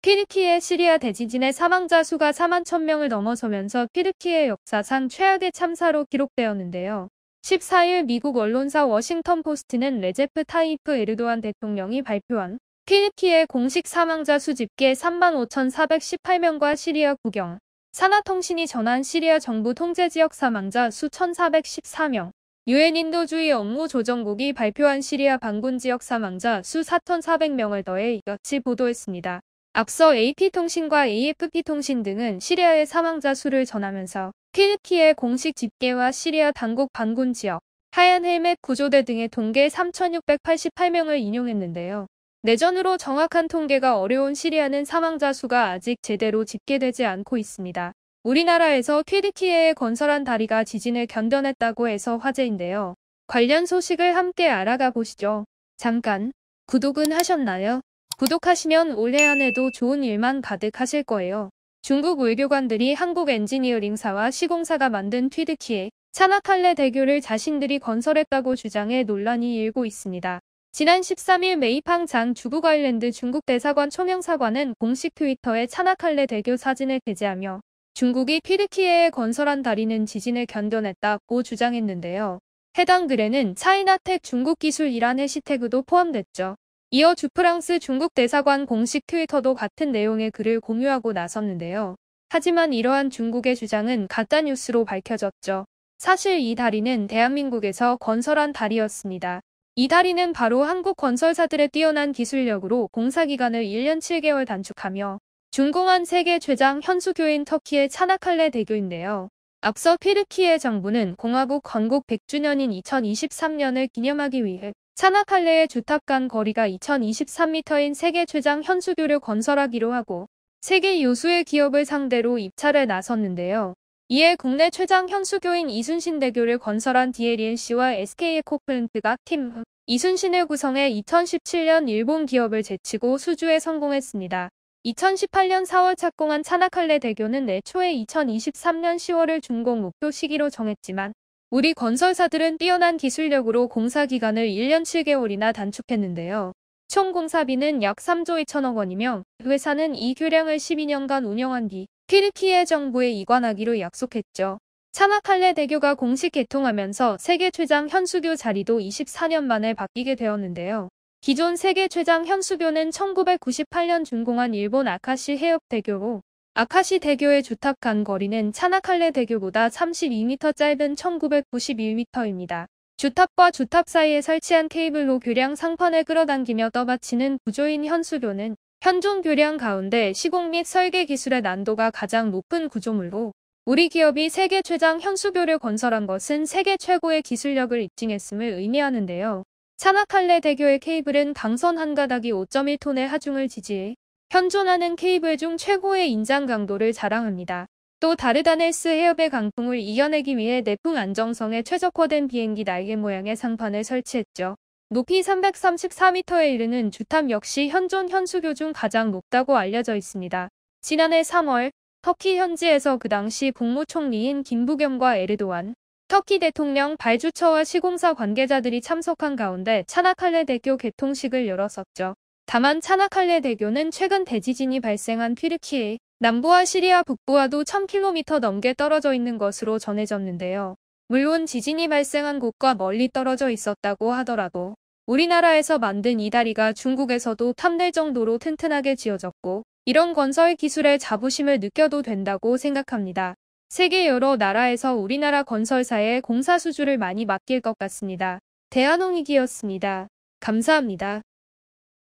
튀르키예 시리아 대지진의 사망자 수가 4만 1,000명을 넘어서면서 튀르키예 역사상 최악의 참사로 기록되었는데요. 14일 미국 언론사 워싱턴 포스트는 레제프 타이프 에르도안 대통령이 발표한 튀르키예 공식 사망자 수 집계 35,418명과 시리아 국영, 산하통신이 전한 시리아 정부 통제지역 사망자 수 1,414명, 유엔 인도주의 업무조정국이 발표한 시리아 반군지역 사망자 수 4,400명을 더해 이같이 보도했습니다. 앞서 AP통신과 AFP통신 등은 시리아의 사망자 수를 전하면서 튀르키예 공식 집계와 시리아 당국 반군 지역, 하얀 헬멧 구조대 등의 통계 3,688명을 인용했는데요. 내전으로 정확한 통계가 어려운 시리아는 사망자 수가 아직 제대로 집계되지 않고 있습니다. 우리나라에서 튀르키예에 건설한 다리가 지진을 견뎌냈다고 해서 화제인데요. 관련 소식을 함께 알아가 보시죠. 잠깐, 구독은 하셨나요? 구독하시면 올해 한 해도 좋은 일만 가득하실 거예요. 중국 외교관들이 한국 엔지니어링사와 시공사가 만든 튀르키예 차나칼레 대교를 자신들이 건설했다고 주장해 논란이 일고 있습니다. 지난 13일 메이팡 장 주국 아일랜드 중국 대사관 초명사관은 공식 트위터에 차나칼레 대교 사진을 게재하며 중국이 튀르키예에 건설한 다리는 지진을 견뎌냈다고 주장했는데요. 해당 글에는 차이나텍 중국 기술이란 해시태그도 포함됐죠. 이어 주프랑스 중국 대사관 공식 트위터도 같은 내용의 글을 공유하고 나섰는데요. 하지만 이러한 중국의 주장은 가짜뉴스로 밝혀졌죠. 사실 이 다리는 대한민국에서 건설한 다리였습니다. 이 다리는 바로 한국 건설사들의 뛰어난 기술력으로 공사기간을 1년 7개월 단축하며 준공한 세계 최장 현수교인 터키의 차나칼레 대교인데요. 앞서 튀르키예 정부는 공화국 건국 100주년인 2023년을 기념하기 위해 차나칼레의 주탑 간 거리가 2023m인 세계 최장 현수교를 건설하기로 하고 세계 요수의 기업을 상대로 입찰에 나섰는데요. 이에 국내 최장 현수교인 이순신 대교를 건설한 DLENC와 SK에코플랜트가 팀 이순신을 구성해 2017년 일본 기업을 제치고 수주에 성공했습니다. 2018년 4월 착공한 차나칼레 대교는 애초에 2023년 10월을 준공 목표 시기로 정했지만 우리 건설사들은 뛰어난 기술력으로 공사기간을 1년 7개월이나 단축했는데요. 총 공사비는 약 3조 2천억 원이며 회사는 이 교량을 12년간 운영한 뒤 튀르키예 정부에 이관하기로 약속했죠. 차나칼레 대교가 공식 개통하면서 세계 최장 현수교 자리도 24년 만에 바뀌게 되었는데요. 기존 세계 최장 현수교는 1998년 준공한 일본 아카시 해협 대교로 아카시 대교의 주탑 간 거리는 차나칼레 대교보다 32m 짧은 1991m입니다. 주탑과 주탑 사이에 설치한 케이블로 교량 상판을 끌어당기며 떠받치는 구조인 현수교는 현존 교량 가운데 시공 및 설계 기술의 난도가 가장 높은 구조물로 우리 기업이 세계 최장 현수교를 건설한 것은 세계 최고의 기술력을 입증했음을 의미하는데요. 차나칼레 대교의 케이블은 강선 한 가닥이 5.1톤의 하중을 지지해 현존하는 케이블 중 최고의 인장 강도를 자랑합니다. 또 다르다네스 해협의 강풍을 이겨내기 위해 내풍 안정성에 최적화된 비행기 날개 모양의 상판을 설치했죠. 높이 334m에 이르는 주탑 역시 현존 현수교 중 가장 높다고 알려져 있습니다. 지난해 3월 터키 현지에서 그 당시 국무총리인 김부겸과 에르도안 터키 대통령 발주처와 시공사 관계자들이 참석한 가운데 차나칼레 대교 개통식을 열었었죠. 다만 차나칼레 대교는 최근 대지진이 발생한 튀르키예 남부와 시리아 북부와도 1000km 넘게 떨어져 있는 것으로 전해졌는데요. 물론 지진이 발생한 곳과 멀리 떨어져 있었다고 하더라도 우리나라에서 만든 이 다리가 중국에서도 탐낼 정도로 튼튼하게 지어졌고 이런 건설 기술의 자부심을 느껴도 된다고 생각합니다. 세계 여러 나라에서 우리나라 건설사에 공사 수주를 많이 맡길 것 같습니다. 대한홍익이었습니다. 감사합니다.